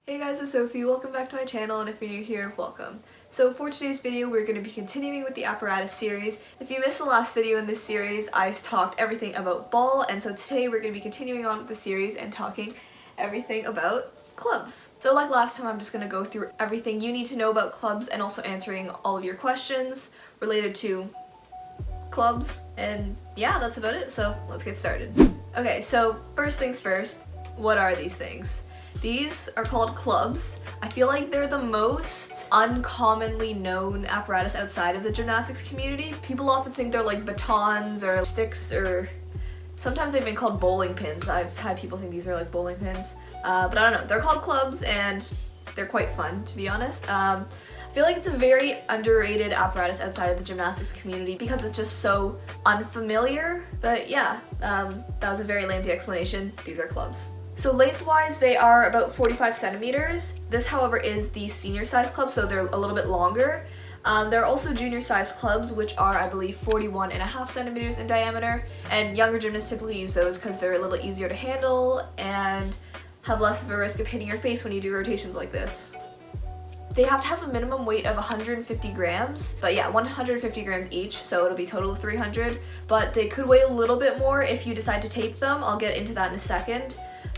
Hey guys, it's Sophie. Welcome back to my channel, and if you're new here, welcome. So for today's video, we're going to be continuing with the apparatus series. If you missed the last video in this series, I talked everything about ball, and so today we're going to be continuing on with the series and talking everything about clubs. So like last time, I'm just going to go through everything you need to know about clubs and also answering all of your questions related to clubs, and yeah, that's about it, so let's get started. Okay, so first things first, what are these things? These are called clubs. I feel like they're the most uncommonly known apparatus outside of the gymnastics community. People often think they're like batons or sticks, or sometimes they've been called bowling pins. I've had people think these are like bowling pins, but I don't know. They're called clubs and they're quite fun, to be honest. I feel like it's a very underrated apparatus outside of the gymnastics community because it's just so unfamiliar. But yeah, that was a very lengthy explanation. These are clubs. So lengthwise, they are about 45 centimeters. This, however, is the senior size club, so they're a little bit longer. There are also junior size clubs, which are, I believe, 41.5 centimeters in diameter, and younger gymnasts typically use those because they're a little easier to handle and have less of a risk of hitting your face when you do rotations like this. They have to have a minimum weight of 150 grams, but yeah, 150 grams each, so it'll be a total of 300, but they could weigh a little bit more if you decide to tape them. I'll get into that in a second,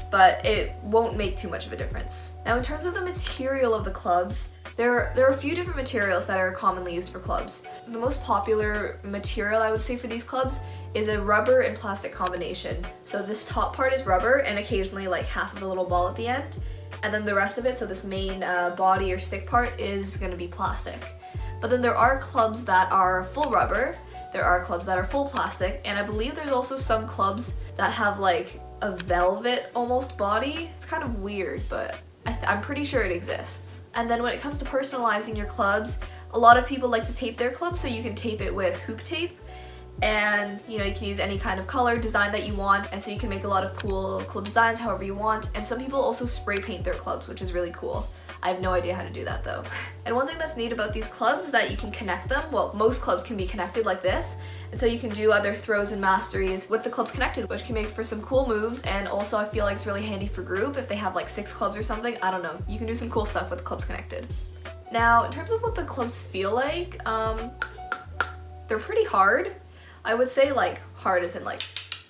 but it won't make too much of a difference. Now, in terms of the material of the clubs, there are a few different materials that are commonly used for clubs. The most popular material, I would say, for these clubs is a rubber and plastic combination. So this top part is rubber and occasionally like half of the little ball at the end, and then the rest of it, so this main body or stick part, is going to be plastic. But then there are clubs that are full rubber, there are clubs that are full plastic, and I believe there's also some clubs that have like a velvet almost body. It's kind of weird, but I'm pretty sure it exists. And then when it comes to personalizing your clubs, a lot of people like to tape their clubs, so you can tape it with hoop tape, and you know, you can use any kind of color design that you want, and so you can make a lot of cool designs however you want. And some people also spray paint their clubs, which is really cool. I have no idea how to do that though. And one thing that's neat about these clubs is that you can connect them. Well, most clubs can be connected like this, and so you can do other throws and masteries with the clubs connected, which can make for some cool moves. And also I feel like it's really handy for group if they have like 6 clubs or something. I don't know, you can do some cool stuff with the clubs connected. Now, in terms of what the clubs feel like, they're pretty hard. I would say like hard as in like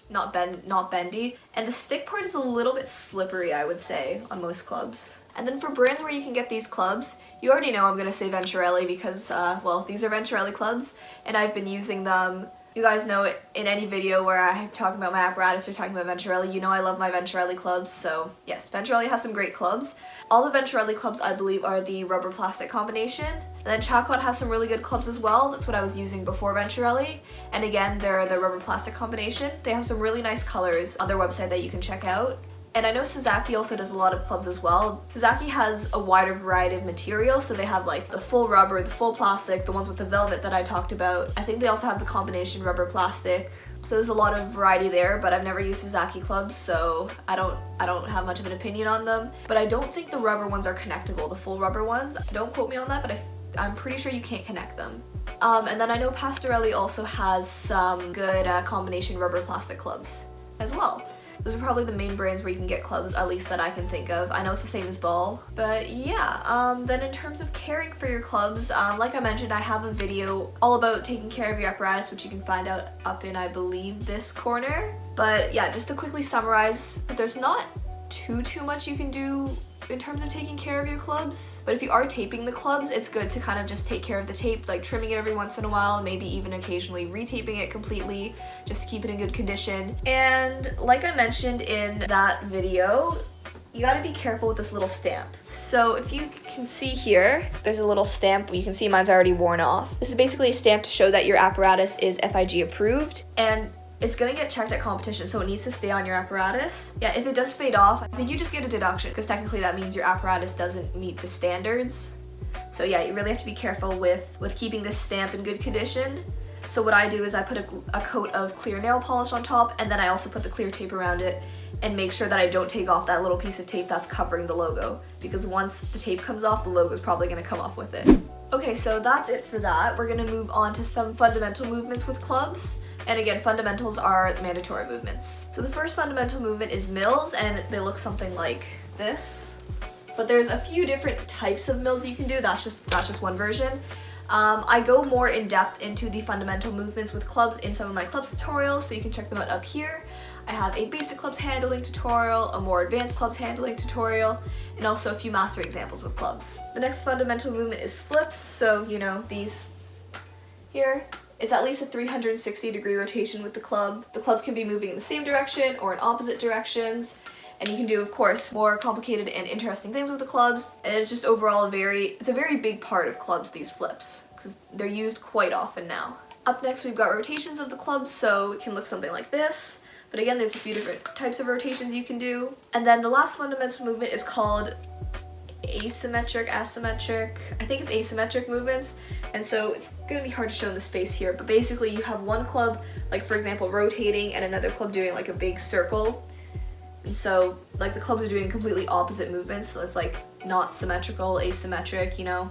not bendy, and the stick part is a little bit slippery, I would say, on most clubs. And then for brands where you can get these clubs, you already know I'm gonna say Venturelli because well, these are Venturelli clubs and I've been using them. You guys know it in any video where I'm talking about my apparatus or talking about Venturelli, you know I love my Venturelli clubs, so yes, Venturelli has some great clubs. All the Venturelli clubs, I believe, are the rubber plastic combination. And then Chacot has some really good clubs as well. That's what I was using before Venturelli. And again, they're the rubber plastic combination. They have some really nice colors on their website that you can check out. And I know Sasaki also does a lot of clubs as well. Sasaki has a wider variety of materials, so they have like the full rubber, the full plastic, the ones with the velvet that I talked about. I think they also have the combination rubber plastic. So there's a lot of variety there, but I've never used Sasaki clubs, so I don't have much of an opinion on them. But I don't think the rubber ones are connectable, the full rubber ones. Don't quote me on that, but I'm pretty sure you can't connect them. And then I know Pastorelli also has some good combination rubber plastic clubs as well. Those are probably the main brands where you can get clubs, at least that I can think of. I know it's the same as Ball. But yeah, then in terms of caring for your clubs, like I mentioned, I have a video all about taking care of your apparatus, which you can find out up in, I believe, this corner. But yeah, just to quickly summarize, there's not too much you can do in terms of taking care of your clubs. But if you are taping the clubs, it's good to kind of just take care of the tape, like trimming it every once in a while, maybe even occasionally retaping it completely, just to keep it in good condition. And like I mentioned in that video, you gotta be careful with this little stamp. So if you can see here, there's a little stamp. You can see mine's already worn off. This is basically a stamp to show that your apparatus is FIG approved, and it's gonna get checked at competition, so it needs to stay on your apparatus. Yeah, if it does fade off, I think you just get a deduction, because technically that means your apparatus doesn't meet the standards. So yeah, you really have to be careful with keeping this stamp in good condition. So what I do is I put a coat of clear nail polish on top, and then I also put the clear tape around it, and make sure that I don't take off that little piece of tape that's covering the logo, because once the tape comes off, the logo is probably gonna come off with it. Okay, so that's it for that. We're gonna move on to some fundamental movements with clubs. And again, fundamentals are mandatory movements. So the first fundamental movement is mills, and they look something like this. but there's a few different types of mills you can do. That's just one version. I go more in depth into the fundamental movements with clubs in some of my clubs tutorials, so you can check them out up here. I have a basic clubs handling tutorial, a more advanced clubs handling tutorial, and also a few mastery examples with clubs. The next fundamental movement is flips, so you know, these here. It's at least a 360-degree rotation with the club. The clubs can be moving in the same direction or in opposite directions, and you can do, of course, more complicated and interesting things with the clubs. And it's just overall it's a very big part of clubs, these flips, because they're used quite often now. Up next, we've got rotations of the clubs, so it can look something like this. But again, there's a few different types of rotations you can do. And then the last fundamental movement is called asymmetric, I think it's asymmetric movements, and so it's gonna be hard to show in the space here, but basically you have one club, like for example, rotating, and another club doing like a big circle. And so like the clubs are doing completely opposite movements, so it's like not symmetrical, asymmetric, you know.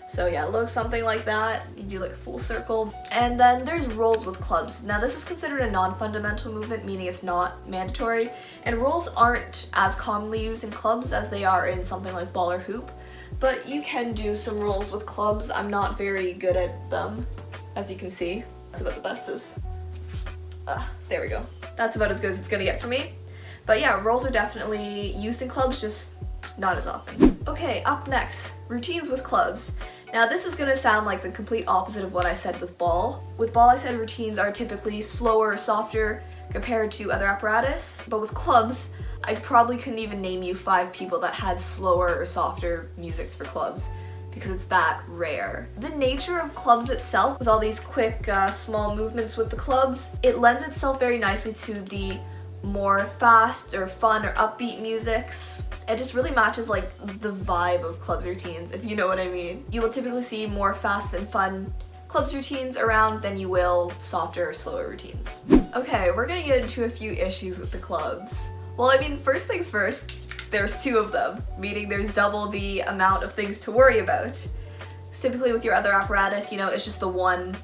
So yeah, it looks something like that. You do like a full circle. And then there's rolls with clubs. Now this is considered a non-fundamental movement, meaning it's not mandatory. And rolls aren't as commonly used in clubs as they are in something like ball or hoop. But you can do some rolls with clubs. I'm not very good at them, as you can see. That's about the best there we go. That's about as good as it's gonna get for me. But yeah, rolls are definitely used in clubs, just not as often. Okay, up next, routines with clubs. Now this is gonna sound like the complete opposite of what I said with ball. With ball I said routines are typically slower or softer compared to other apparatus, but with clubs, I probably couldn't even name you 5 people that had slower or softer musics for clubs, because it's that rare. The nature of clubs itself, with all these quick, small movements with the clubs, it lends itself very nicely to the more fast or fun or upbeat musics. It just really matches like the vibe of clubs routines, if you know what I mean. You will typically see more fast and fun clubs routines around than you will softer or slower routines. Okay, we're gonna get into a few issues with the clubs. Well, I mean, first things first, there's 2 of them, meaning there's double the amount of things to worry about. So typically with your other apparatus, you know, it's just the one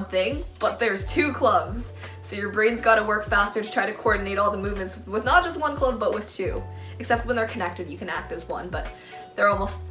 thing, but there's 2 clubs. So your brain's gotta work faster to try to coordinate all the movements with not just 1 club, but with 2. Except when they're connected, you can act as 1, but they're almost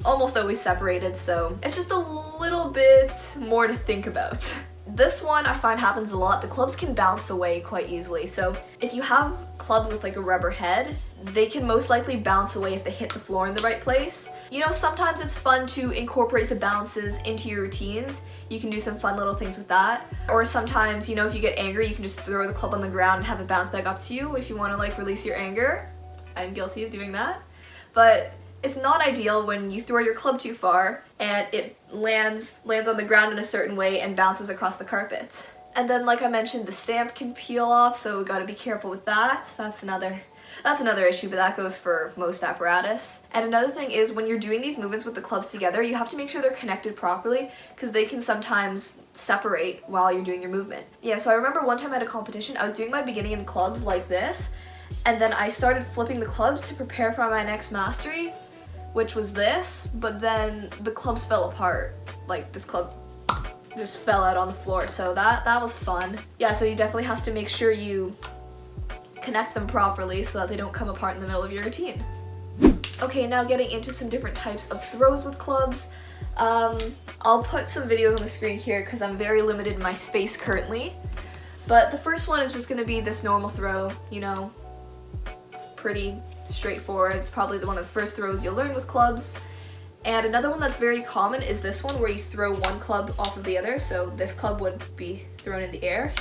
always separated, so it's just a little bit more to think about. This one I find happens a lot. The clubs can bounce away quite easily, so if you have clubs with like a rubber head, they can most likely bounce away if they hit the floor in the right place. You know, sometimes it's fun to incorporate the bounces into your routines. You can do some fun little things with that. Or sometimes, you know, if you get angry, you can just throw the club on the ground and have it bounce back up to you if you want to like release your anger. I'm guilty of doing that. But it's not ideal when you throw your club too far and it lands on the ground in a certain way and bounces across the carpet. And then, like I mentioned, the stamp can peel off, so we gotta be careful with that. That's another issue, but that goes for most apparatus. And another thing is, when you're doing these movements with the clubs together, you have to make sure they're connected properly, because they can sometimes separate while you're doing your movement. Yeah, so I remember one time at a competition, I was doing my beginning in clubs like this, and then I started flipping the clubs to prepare for my next mastery, which was this, but then the clubs fell apart. Like, this club just fell out on the floor, so that was fun. Yeah, so you definitely have to make sure you connect them properly so that they don't come apart in the middle of your routine. Okay, now getting into some different types of throws with clubs. I'll put some videos on the screen here because I'm very limited in my space currently. But the first one is just going to be this normal throw, you know, pretty straightforward. It's probably one of the first throws you'll learn with clubs. And another one that's very common is this one, where you throw one club off of the other. So this club would be thrown in the air,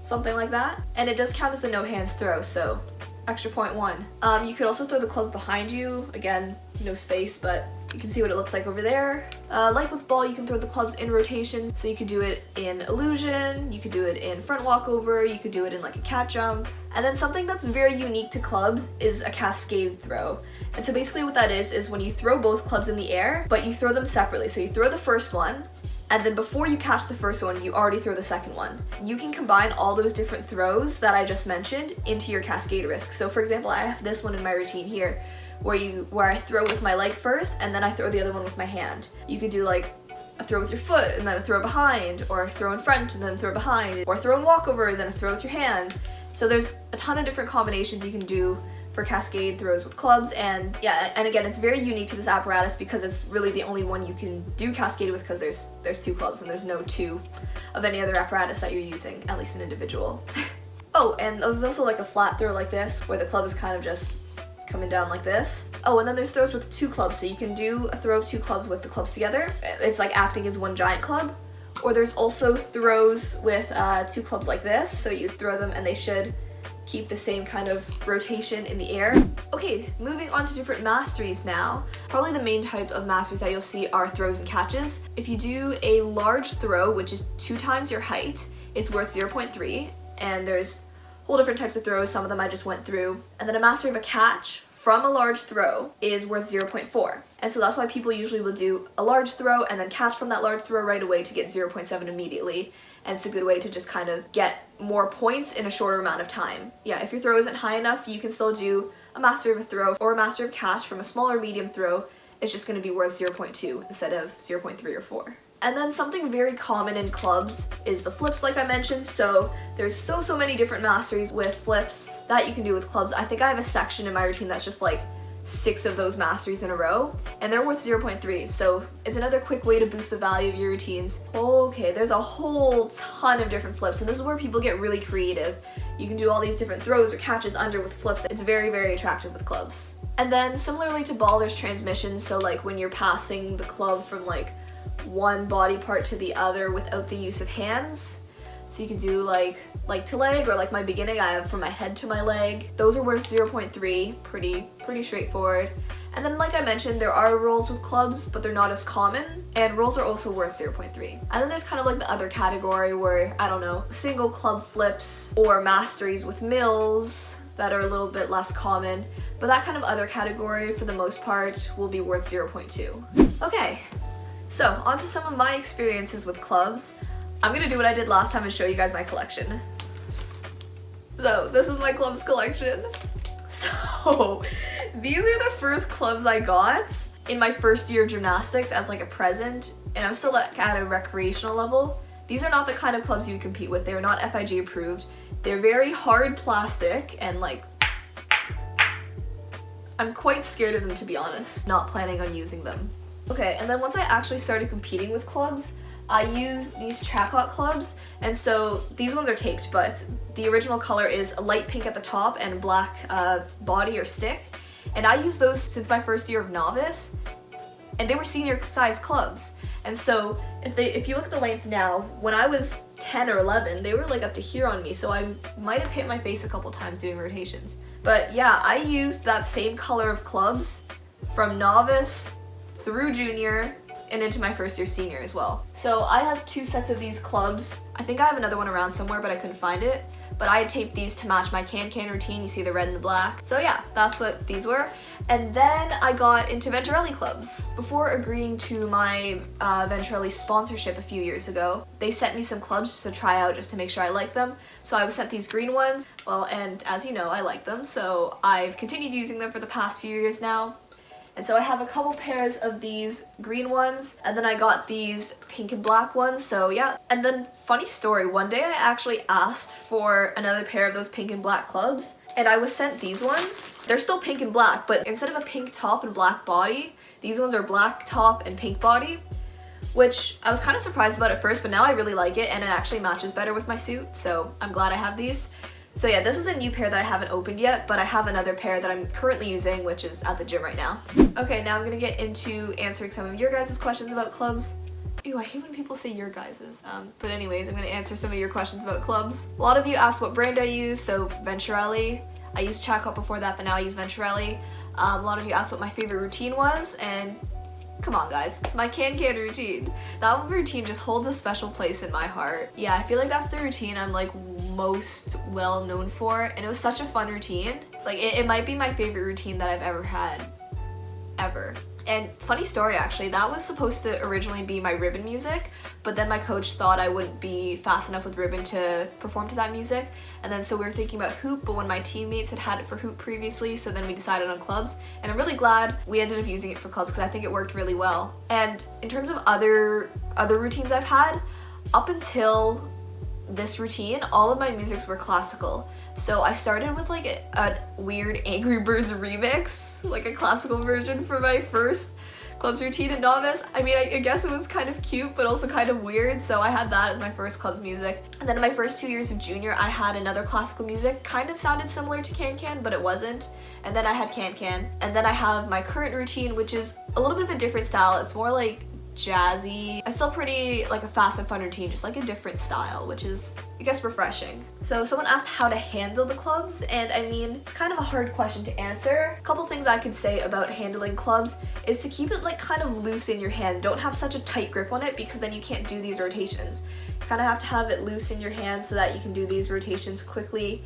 something like that. And it does count as a no hands throw, so extra point 1. You could also throw the club behind you. Again, no space, but you can see what it looks like over there. Like with ball, you can throw the clubs in rotation, so you could do it in illusion, you could do it in front walkover, you could do it in like a cat jump. And then something that's very unique to clubs is a cascade throw. And so basically what that is when you throw both clubs in the air, but you throw them separately. So you throw the first one, and then before you catch the first one, you already throw the second one. You can combine all those different throws that I just mentioned into your cascade risk. So for example, I have this one in my routine here, where I throw with my leg first, and then I throw the other one with my hand. You could do like a throw with your foot, and then a throw behind, or a throw in front, and then a throw behind, or a throw and walkover, then a throw with your hand. So there's a ton of different combinations you can do for cascade throws with clubs, and yeah, and again, it's very unique to this apparatus because it's really the only one you can do cascade with, because there's 2 clubs and there's no 2 of any other apparatus that you're using, at least an individual. Oh, and there's also like a flat throw like this, where the club is kind of just coming down like this. Oh, and then there's throws with 2 clubs, so you can do a throw of 2 clubs with the clubs together. It's like acting as one giant club. Or there's also throws with 2 clubs like this, so you throw them and they should keep the same kind of rotation in the air. Okay, moving on to different masteries now. Probably the main type of masteries that you'll see are throws and catches. If you do a large throw, which is 2 times your height, it's worth 0.3, and there's whole different types of throws, some of them I just went through. And then a mastery of a catch from a large throw is worth 0.4. And so that's why people usually will do a large throw and then catch from that large throw right away to get 0.7 immediately. And it's a good way to just kind of get more points in a shorter amount of time. Yeah, if your throw isn't high enough, you can still do a mastery of a throw or a mastery of catch from a smaller medium throw. It's just going to be worth 0.2 instead of 0.3 or 4. And then something very common in clubs is the flips, like I mentioned. So there's so many different masteries with flips that you can do with clubs. I think I have a section in my routine that's just like 6 of those masteries in a row, and they're worth 0.3. So it's another quick way to boost the value of your routines. Okay, there's a whole ton of different flips, and this is where people get really creative. You can do all these different throws or catches under with flips. It's very attractive with clubs. And then similarly to ball, there's transitions. So like when you're passing the club from like one body part to the other without the use of hands. So you can do like to leg, or like my beginning, I have from my head to my leg. Those are worth 0.3, pretty straightforward. And then like I mentioned, there are rolls with clubs, but they're not as common, and rolls are also worth 0.3. And then there's kind of like the other category where, I don't know, single club flips or masteries with mills that are a little bit less common, but that kind of other category for the most part will be worth 0.2. Okay. So, on to some of my experiences with clubs. I'm gonna do what I did last time and show you guys my collection. So, this is my clubs collection. So, these are the first clubs I got in my first year of gymnastics as like a present, and I'm still at a recreational level. These are not the kind of clubs you compete with. They're not FIG approved. They're very hard plastic, and like, I'm quite scared of them, to be honest. Not planning on using them. Okay, and then once I actually started competing with clubs, I used these Chacot clubs, and so these ones are taped, but the original color is a light pink at the top and black body or stick, and I used those since my first year of novice, and they were senior size clubs. And so if you look at the length now, when I was 10 or 11, they were like up to here on me, so I might have hit my face a couple times doing rotations. But yeah, I used that same color of clubs from novice through junior and into my first year senior as well. So I have 2 sets of these clubs. I think I have another one around somewhere, but I couldn't find it. But I had taped these to match my can routine. You see the red and the black. So yeah, that's what these were. And then I got into Venturelli clubs. Before agreeing to my Venturelli sponsorship a few years ago, they sent me some clubs just to try out, just to make sure I liked them. So I was sent these green ones. Well, and as you know, I like them. So I've continued using them for the past few years now. And so I have a couple pairs of these green ones, and then I got these pink and black ones, so yeah. And then, funny story, one day I actually asked for another pair of those pink and black clubs, and I was sent these ones. They're still pink and black, but instead of a pink top and black body, these ones are black top and pink body, which I was kind of surprised about at first, but now I really like it, and it actually matches better with my suit, so I'm glad I have these. So yeah, this is a new pair that I haven't opened yet, but I have another pair that I'm currently using, which is at the gym right now. Okay, now I'm gonna get into answering some of your guys' questions about clubs. Ew, I hate when people say your guys's. But anyways, I'm gonna answer some of your questions about clubs. A lot of you asked what brand I use, so Venturelli. I used Chacot before that, but now I use Venturelli. A lot of you asked what my favorite routine was, and come on guys, it's my can routine. That routine just holds a special place in my heart. Yeah, I feel like that's the routine I'm like most well known for, and it was such a fun routine. Like it might be my favorite routine that I've ever had, ever. And funny story actually, that was supposed to originally be my ribbon music, but then my coach thought I wouldn't be fast enough with ribbon to perform to that music, and then so we were thinking about hoop, but one of my teammates had it for hoop previously, so then we decided on clubs, and I'm really glad we ended up using it for clubs because I think it worked really well. And in terms of other routines I've had, up until this routine, all of my musics were classical. So I started with like a weird Angry Birds remix, like a classical version for my first clubs routine in novice. I mean, I guess it was kind of cute, but also kind of weird, so I had that as my first clubs music. And then in my first 2 years of junior, I had another classical music, kind of sounded similar to Can Can, but it wasn't. And then I had Can Can. And then I have my current routine, which is a little bit of a different style. It's more like jazzy. It's still pretty like a fast and fun routine, just like a different style, which is, I guess, refreshing. So someone asked how to handle the clubs, and I mean, it's kind of a hard question to answer. A couple things I could say about handling clubs is to keep it like kind of loose in your hand. Don't have such a tight grip on it, because then you can't do these rotations. You kind of have to have it loose in your hand so that you can do these rotations quickly,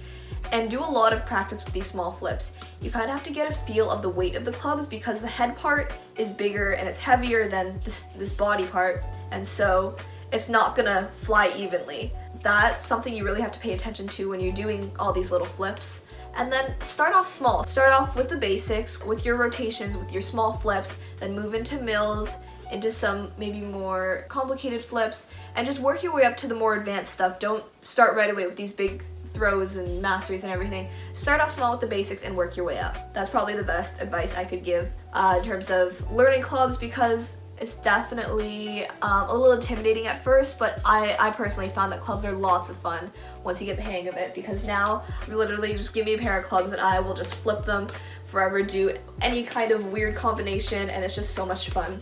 and do a lot of practice with these small flips. You kind of have to get a feel of the weight of the clubs, because the head part is bigger and it's heavier than this body part, and so it's not gonna fly evenly. That's something you really have to pay attention to when you're doing all these little flips. And then start off small. Start off with the basics, with your rotations, with your small flips, then move into mills, into some maybe more complicated flips, and just work your way up to the more advanced stuff. Don't start right away with these big throws and masteries and everything. Start off small with the basics and work your way up. That's probably the best advice I could give in terms of learning clubs, because it's definitely a little intimidating at first, but I personally found that clubs are lots of fun once you get the hang of it, because now you literally just give me a pair of clubs and I will just flip them forever, do any kind of weird combination, and it's just so much fun.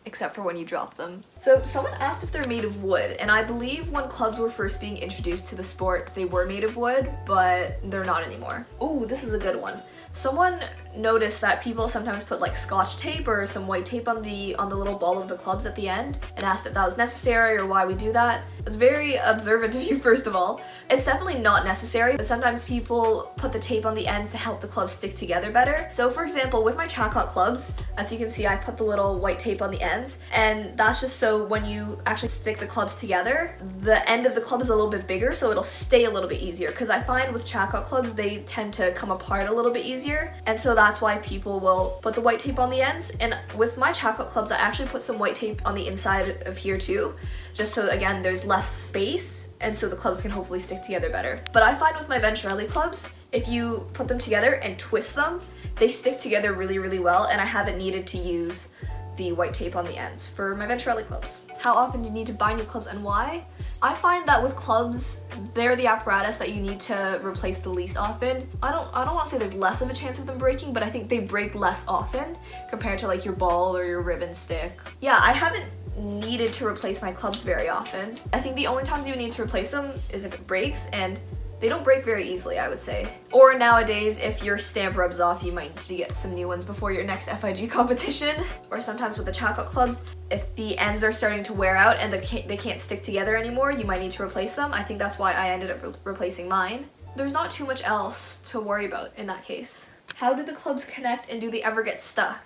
Except for when you drop them. So someone asked if they're made of wood, and I believe when clubs were first being introduced to the sport, they were made of wood, but they're not anymore. Oh, this is a good one. Someone noticed that people sometimes put like Scotch tape or some white tape on the little ball of the clubs at the end, and asked if that was necessary or why we do that. It's very observant of you, first of all. It's definitely not necessary, but sometimes people put the tape on the ends to help the clubs stick together better. So for example, with my Chacot clubs, as you can see, I put the little white tape on the ends, and that's just so when you actually stick the clubs together, the end of the club is a little bit bigger, so it'll stay a little bit easier, because I find with Chacot clubs, they tend to come apart a little bit easier, and so that's why people will put the white tape on the ends. And with my Chacot clubs, I actually put some white tape on the inside of here too, just so again there's less space, and so the clubs can hopefully stick together better. But I find with my Venturelli clubs, if you put them together and twist them, they stick together really, really well, and I haven't needed to use the white tape on the ends for my Venturelli clubs. How often do you need to buy new clubs and why? I find that with clubs, they're the apparatus that you need to replace the least often. I don't want to say there's less of a chance of them breaking, but I think they break less often compared to like your ball or your ribbon stick. Yeah, I haven't needed to replace my clubs very often. I think the only times you need to replace them is if it breaks, and they don't break very easily, I would say. Or nowadays, if your stamp rubs off, you might need to get some new ones before your next FIG competition. Or sometimes with the Chacot clubs, if the ends are starting to wear out and they can't stick together anymore, you might need to replace them. I think that's why I ended up replacing mine. There's not too much else to worry about in that case. How do the clubs connect, and do they ever get stuck?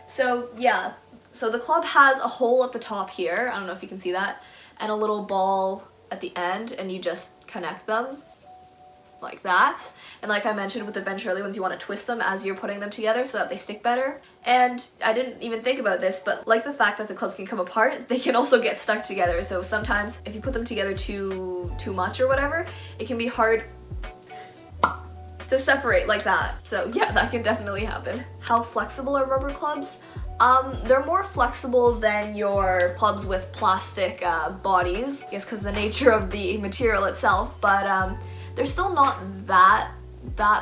So yeah, so the club has a hole at the top here, I don't know if you can see that, and a little ball at the end, and you just connect them like that. And like I mentioned with the Venturelli ones, you want to twist them as you're putting them together so that they stick better. And I didn't even think about this, but like the fact that the clubs can come apart, they can also get stuck together. So sometimes if you put them together too much or whatever, it can be hard to separate like that. So yeah, that can definitely happen. How flexible are rubber clubs? They're more flexible than your clubs with plastic bodies, I guess because of the nature of the material itself, but they're still not that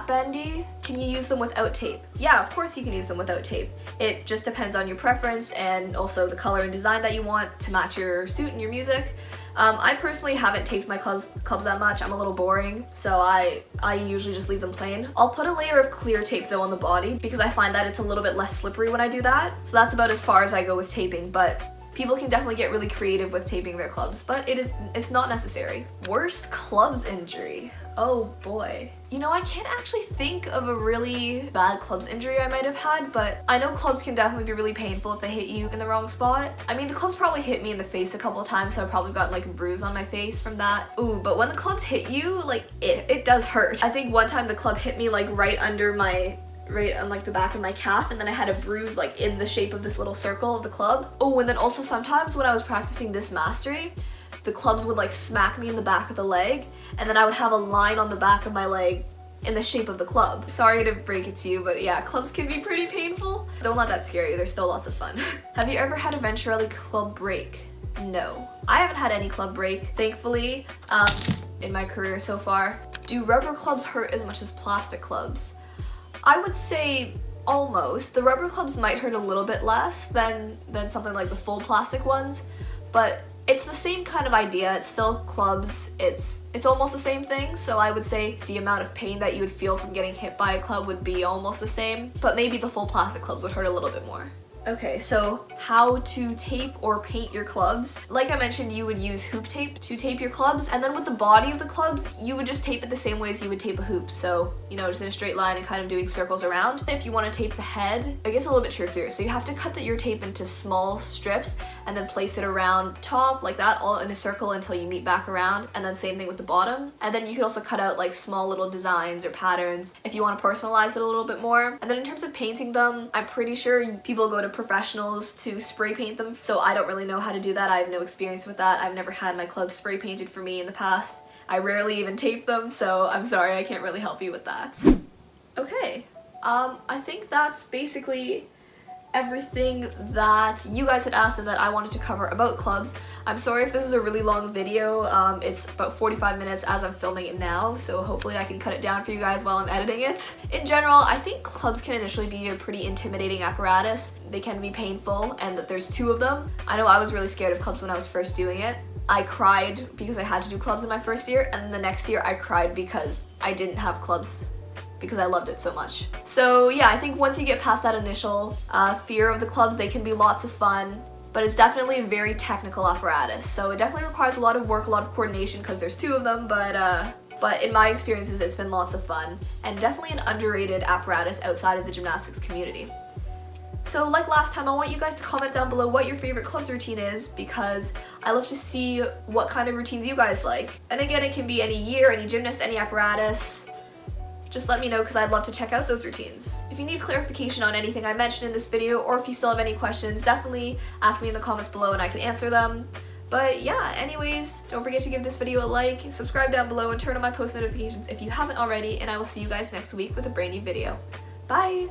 bendy. Can you use them without tape? Yeah, of course you can use them without tape. It just depends on your preference and also the color and design that you want to match your suit and your music. I personally haven't taped my clubs that much. I'm a little boring, so I usually just leave them plain. I'll put a layer of clear tape though on the body, because I find that it's a little bit less slippery when I do that. So that's about as far as I go with taping, but people can definitely get really creative with taping their clubs, but it's not necessary. Worst clubs injury. Oh boy. You know, I can't actually think of a really bad clubs injury I might have had, but I know clubs can definitely be really painful if they hit you in the wrong spot. I mean, the clubs probably hit me in the face a couple of times, so I probably got like a bruise on my face from that. Ooh, but when the clubs hit you, like it does hurt. I think one time the club hit me like right on like the back of my calf, and then I had a bruise like in the shape of this little circle of the club. Oh, and then also sometimes when I was practicing this mastery, the clubs would like smack me in the back of the leg, and then I would have a line on the back of my leg in the shape of the club. Sorry to break it to you, but yeah, clubs can be pretty painful. Don't let that scare you, they're still lots of fun. Have you ever had a venturelli club break? No. I haven't had any club break, thankfully, in my career so far. Do rubber clubs hurt as much as plastic clubs? I would say almost. The rubber clubs might hurt a little bit less than something like the full plastic ones, but it's the same kind of idea. It's still clubs. It's almost the same thing, so I would say the amount of pain that you would feel from getting hit by a club would be almost the same, but maybe the full plastic clubs would hurt a little bit more. Okay, so how to tape or paint your clubs. Like I mentioned, you would use hoop tape to tape your clubs, and then with the body of the clubs, you would just tape it the same way as you would tape a hoop. So, you know, just in a straight line and kind of doing circles around. If you want to tape the head, it gets a little bit trickier. So you have to cut your tape into small strips and then place it around the top like that, all in a circle until you meet back around. And then same thing with the bottom. And then you could also cut out like small little designs or patterns if you want to personalize it a little bit more. And then in terms of painting them, I'm pretty sure people go to professionals to spray paint them, so I don't really know how to do that. I have no experience with that. I've never had my clubs spray painted for me in the past. I rarely even tape them, so I'm sorry, I can't really help you with that. Okay, I think that's basically everything that you guys had asked and that I wanted to cover about clubs. I'm sorry if this is a really long video. It's about 45 minutes as I'm filming it now, so hopefully I can cut it down for you guys while I'm editing it. In general, I think clubs can initially be a pretty intimidating apparatus. They can be painful, and that there's two of them. I know I was really scared of clubs when I was first doing it. I cried because I had to do clubs in my first year, and then the next year I cried because I didn't have clubs because I loved it so much. So yeah, I think once you get past that initial fear of the clubs, they can be lots of fun, but it's definitely a very technical apparatus. So it definitely requires a lot of work, a lot of coordination because there's two of them, but in my experiences, it's been lots of fun and definitely an underrated apparatus outside of the gymnastics community. So like last time, I want you guys to comment down below what your favorite clubs routine is, because I love to see what kind of routines you guys like. And again, it can be any year, any gymnast, any apparatus. Just let me know because I'd love to check out those routines. If you need clarification on anything I mentioned in this video, or if you still have any questions, definitely ask me in the comments below and I can answer them. But yeah, anyways, don't forget to give this video a like, subscribe down below, and turn on my post notifications if you haven't already, and I will see you guys next week with a brand new video. Bye!